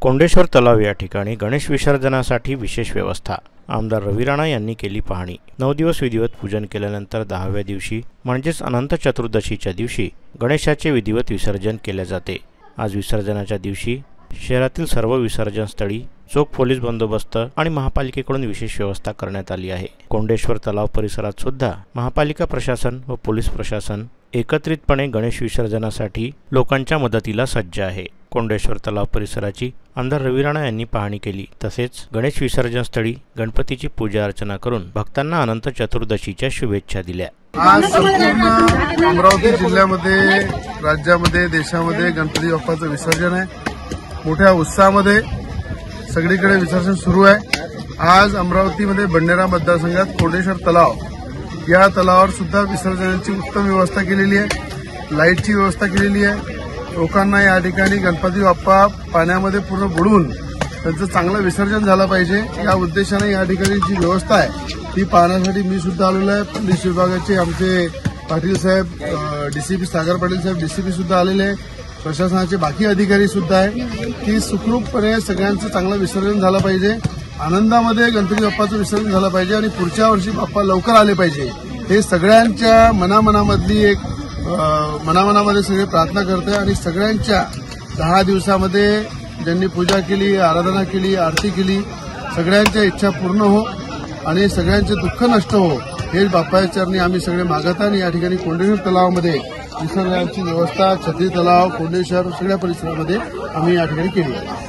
कोंडेश्वर तलाव या ठिकाणी गणेश विसर्जनासाठी विशेष व्यवस्था। आमदार रवी राणा यांनी केली पाहणी। 9 दिवस विधिवत पूजन केल्यानंतर 10व्या दिवशी म्हणजेच अनंत चतुर्दशीच्या दिवशी गणेशाचे विधिवत विसर्जन केले जाते। आज विसर्जनाच्या दिवशी शहरातील सर्व विसर्जन स्थळी चोख पोलीस बंदोबस्त आणि महापालिकेकडून विशेष व्यवस्था करण्यात आली आहे। कोंडेश्वर तलाव परिसरात सुद्धा महापालिका प्रशासन व पोलीस प्रशासन एकत्रितपणे गणेश विसर्जनासाठी लोकांच्या मदतीला सज्ज आहे। कोंडेश्वर तलाव परिसराची आमदार रवी राणा यांनी पाहणी केली। तसेच गणेश विसर्जन स्थळी गणपतीची पूजा अर्चना करून भक्तांना अनंत चतुर्दशीच्या शुभेच्छा दिल्या। आज संपूर्ण अमरावती जिल्ह्यामध्ये, राज्यामध्ये, देशामध्ये गणपती बाप्पाचं विसर्जन आहे। मोठ्या उत्साहामध्ये सगळीकडे विसर्जन सुरू आहे। आज अमरावतीमध्ये बंडेरा मतदारसंघात कोंडेश्वर तलाव या तलावावर सुद्धा विसर्जनाची उत्तम व्यवस्था केलेली आहे। लाईटची व्यवस्था केलेली आहे। लोकांना या ठिकाणी गणपती बाप्पा पाण्यामध्ये पूर्ण बुडवून त्यांचं चांगलं विसर्जन झालं पाहिजे या उद्देशाने या ठिकाणी जी व्यवस्था आहे ती पाहण्यासाठी मी सुद्धा आलेलो आहे। पोलीस विभागाचे आमचे पाटील साहेब, डीसीपी सागर पाटील साहेब, डीसीपी सुद्धा आलेले आहे। प्रशासनाचे बाकी अधिकारी सुद्धा आहे की सुखरूपपणे सगळ्यांचं चांगलं विसर्जन झालं पाहिजे, आनंदामध्ये गणपती बाप्पाचं विसर्जन झालं पाहिजे आणि पुढच्या वर्षी बाप्पा लवकर आले पाहिजे हे सगळ्यांच्या मनामनामधली एक मनामनामध्ये सगळे प्रार्थना करते। आणि सगळ्यांच्या 10 दिवसामध्ये ज्यांनी पूजा केली, आराधना केली, आरती केली, सगळ्यांच्या इच्छा पूर्ण हो आणि सगळ्यांचे दुःख नष्ट हो हे बाप्पाच्या चरणी आम्ही सगळे मागत आणि या ठिकाणी कोंडेश्वर तलावामध्ये विसर्जनाची व्यवस्था छत्री तलाव, कोंडेश्वर सगळ्या परिसरामध्ये आम्ही या ठिकाणी केली आहे।